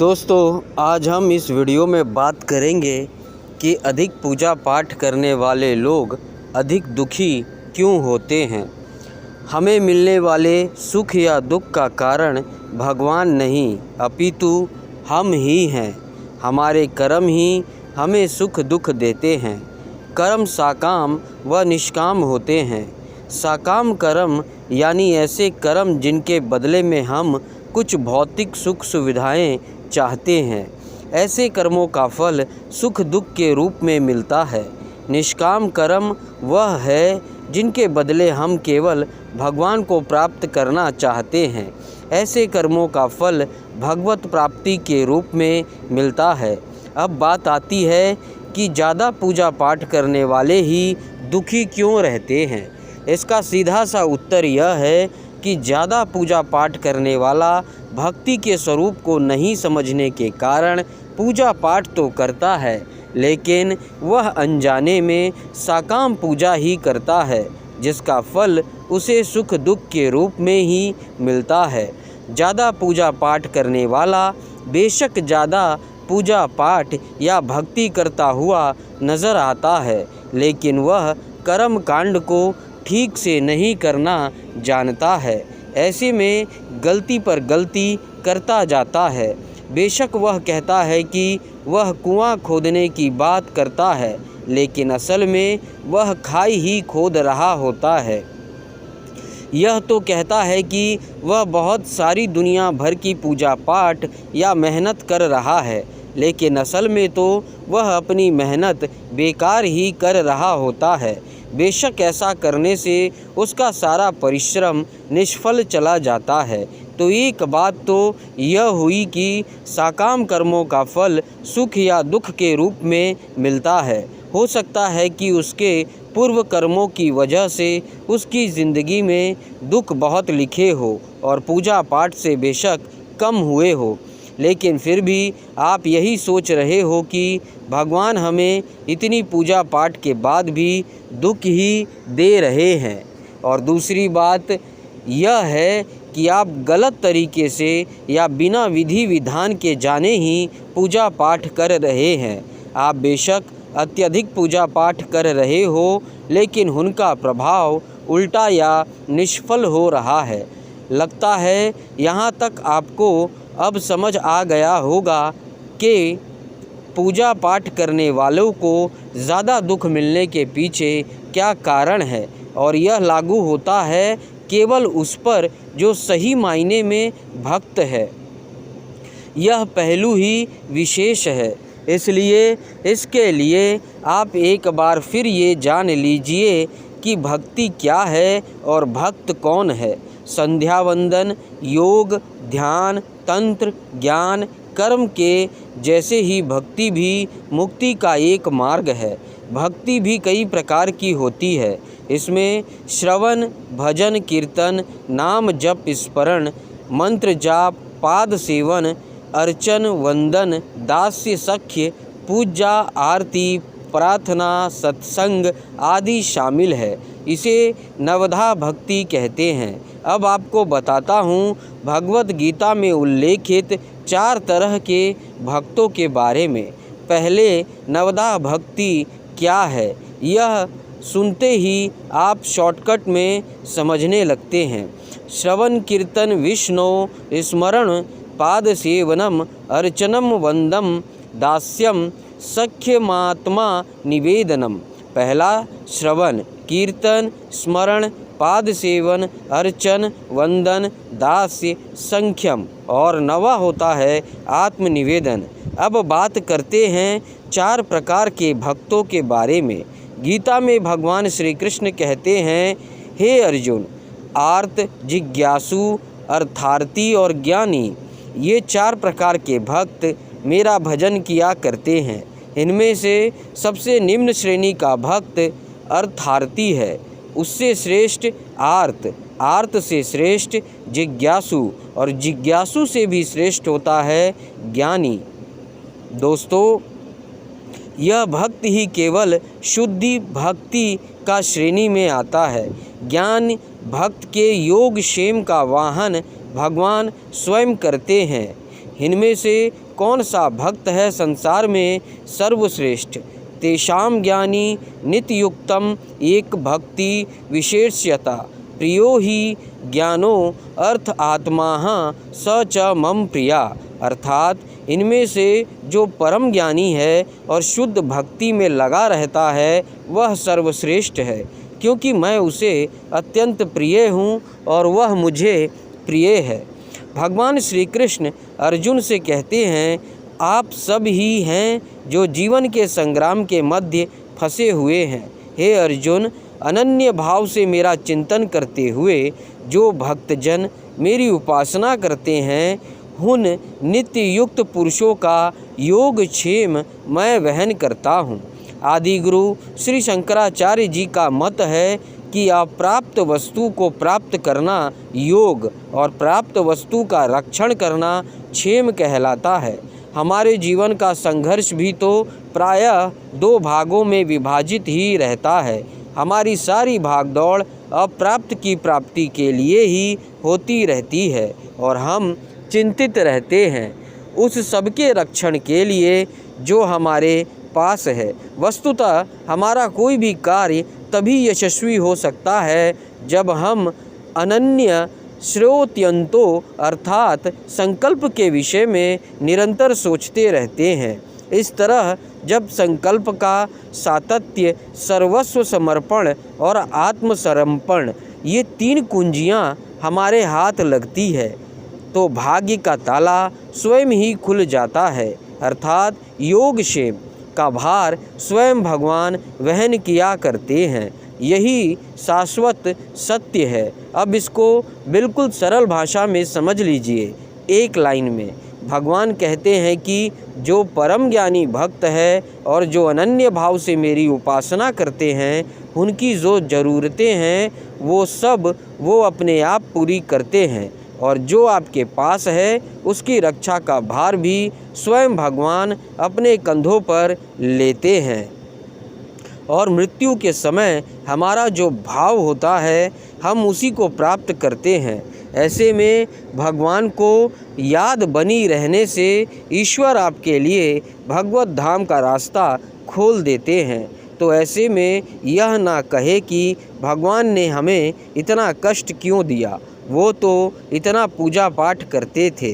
दोस्तों, आज हम इस वीडियो में बात करेंगे कि अधिक पूजा पाठ करने वाले लोग अधिक दुखी क्यों होते हैं। हमें मिलने वाले सुख या दुख का कारण भगवान नहीं अपितु हम ही हैं। हमारे कर्म ही हमें सुख दुख देते हैं। कर्म साकाम व निष्काम होते हैं। साकाम कर्म यानी ऐसे कर्म जिनके बदले में हम कुछ भौतिक सुख सुविधाएं चाहते हैं। ऐसे कर्मों का फल सुख दुख के रूप में मिलता है। निष्काम कर्म वह है जिनके बदले हम केवल भगवान को प्राप्त करना चाहते हैं। ऐसे कर्मों का फल भगवत प्राप्ति के रूप में मिलता है। अब बात आती है कि ज़्यादा पूजा पाठ करने वाले ही दुखी क्यों रहते हैं। इसका सीधा सा उत्तर यह है कि ज़्यादा पूजा पाठ करने वाला भक्ति के स्वरूप को नहीं समझने के कारण पूजा पाठ तो करता है, लेकिन वह अनजाने में साकाम पूजा ही करता है, जिसका फल उसे सुख दुख के रूप में ही मिलता है। ज़्यादा पूजा पाठ करने वाला बेशक ज़्यादा पूजा पाठ या भक्ति करता हुआ नज़र आता है, लेकिन वह कर्म कांड को ठीक से नहीं करना जानता है। ऐसे में गलती पर गलती करता जाता है। बेशक वह कहता है कि वह कुआं खोदने की बात करता है, लेकिन असल में वह खाई ही खोद रहा होता है। यह तो कहता है कि वह बहुत सारी दुनिया भर की पूजा पाठ या मेहनत कर रहा है, लेकिन असल में तो वह अपनी मेहनत बेकार ही कर रहा होता है। बेशक ऐसा करने से उसका सारा परिश्रम निष्फल चला जाता है। तो एक बात तो यह हुई कि साकाम कर्मों का फल सुख या दुख के रूप में मिलता है। हो सकता है कि उसके पूर्व कर्मों की वजह से उसकी ज़िंदगी में दुख बहुत लिखे हो और पूजा पाठ से बेशक कम हुए हो, लेकिन फिर भी आप यही सोच रहे हो कि भगवान हमें इतनी पूजा पाठ के बाद भी दुख ही दे रहे हैं। और दूसरी बात यह है कि आप गलत तरीके से या बिना विधि विधान के जाने ही पूजा पाठ कर रहे हैं। आप बेशक अत्यधिक पूजा पाठ कर रहे हो, लेकिन उनका प्रभाव उल्टा या निष्फल हो रहा है। लगता है यहाँ तक आपको अब समझ आ गया होगा कि पूजा पाठ करने वालों को ज़्यादा दुख मिलने के पीछे क्या कारण है, और यह लागू होता है केवल उस पर जो सही मायने में भक्त है। यह पहलू ही विशेष है। इसलिए इसके लिए आप एक बार फिर ये जान लीजिए कि भक्ति क्या है और भक्त कौन है। संध्या वंदन, योग, ध्यान, तंत्र, ज्ञान, कर्म के जैसे ही भक्ति भी मुक्ति का एक मार्ग है। भक्ति भी कई प्रकार की होती है। इसमें श्रवण, भजन, कीर्तन, नाम जप, स्मरण, मंत्र जाप, पाद सेवन, अर्चन, वंदन, दास्य, सख्य, पूजा, आरती, प्रार्थना, सत्संग आदि शामिल है। इसे नवधा भक्ति कहते हैं। अब आपको बताता हूँ भगवत गीता में उल्लेखित 4 तरह के भक्तों के बारे में। पहले नवधा भक्ति क्या है, यह सुनते ही आप शॉर्टकट में समझने लगते हैं। श्रवण, कीर्तन, विष्णु स्मरण, पाद सेवनम, अर्चनम, वंदम, दास्यम, सख्यमात्मा निवेदनम। पहला श्रवण, कीर्तन, स्मरण, पाद सेवन, अर्चन, वंदन, दास्य, संख्यम, और नवा होता है आत्मनिवेदन। अब बात करते हैं 4 प्रकार के भक्तों के बारे में। गीता में भगवान श्री कृष्ण कहते हैं, हे अर्जुन, आर्त, जिज्ञासु, अर्थार्थी और ज्ञानी, ये 4 प्रकार के भक्त मेरा भजन किया करते हैं। इनमें से सबसे निम्न श्रेणी का भक्त अर्थार्थी है, उससे श्रेष्ठ आर्त, आर्त से श्रेष्ठ जिज्ञासु, और जिज्ञासु से भी श्रेष्ठ होता है ज्ञानी। दोस्तों, यह भक्त ही केवल शुद्धि भक्ति का श्रेणी में आता है। ज्ञान भक्त के योग क्षेम का वाहन भगवान स्वयं करते हैं। इनमें से कौन सा भक्त है संसार में सर्वश्रेष्ठ? तेषां ज्ञानी नित्ययुक्तम एक भक्ति विशेष्यता प्रियो ही ज्ञानो अर्थ आत्मा स च मम प्रिया। अर्थात इनमें से जो परम ज्ञानी है और शुद्ध भक्ति में लगा रहता है वह सर्वश्रेष्ठ है, क्योंकि मैं उसे अत्यंत प्रिय हूँ और वह मुझे प्रिय है। भगवान श्री कृष्ण अर्जुन से कहते हैं, आप सब ही हैं जो जीवन के संग्राम के मध्य फंसे हुए हैं। हे अर्जुन, अनन्य भाव से मेरा चिंतन करते हुए जो भक्तजन मेरी उपासना करते हैं, उन नित्य युक्त पुरुषों का योगक्षेम मैं वहन करता हूँ। आदि गुरु श्री शंकराचार्य जी का मत है कि अप्राप्त वस्तु को प्राप्त करना योग और प्राप्त वस्तु का रक्षण करना क्षेम कहलाता है। हमारे जीवन का संघर्ष भी तो प्रायः दो भागों में विभाजित ही रहता है। हमारी सारी भागदौड़ अप्राप्त की प्राप्ति के लिए ही होती रहती है और हम चिंतित रहते हैं उस सबके रक्षण के लिए जो हमारे पास है। वस्तुतः हमारा कोई भी कार्य तभी यशस्वी हो सकता है जब हम अनन्य श्रोत्यंतो अर्थात संकल्प के विषय में निरंतर सोचते रहते हैं। इस तरह जब संकल्प का सातत्य, सर्वस्व समर्पण और आत्मसमर्पण ये तीन कुंजियाँ हमारे हाथ लगती है तो भाग्य का ताला स्वयं ही खुल जाता है। अर्थात योगक्षेम का भार स्वयं भगवान वहन किया करते हैं। यही शाश्वत सत्य है। अब इसको बिल्कुल सरल भाषा में समझ लीजिए। एक लाइन में भगवान कहते हैं कि जो परम ज्ञानी भक्त है और जो अनन्य भाव से मेरी उपासना करते हैं, उनकी जो ज़रूरतें हैं वो सब वो अपने आप पूरी करते हैं और जो आपके पास है उसकी रक्षा का भार भी स्वयं भगवान अपने कंधों पर लेते हैं। और मृत्यु के समय हमारा जो भाव होता है हम उसी को प्राप्त करते हैं। ऐसे में भगवान को याद बनी रहने से ईश्वर आपके लिए भगवत धाम का रास्ता खोल देते हैं। तो ऐसे में यह ना कहे कि भगवान ने हमें इतना कष्ट क्यों दिया, वो तो इतना पूजा पाठ करते थे।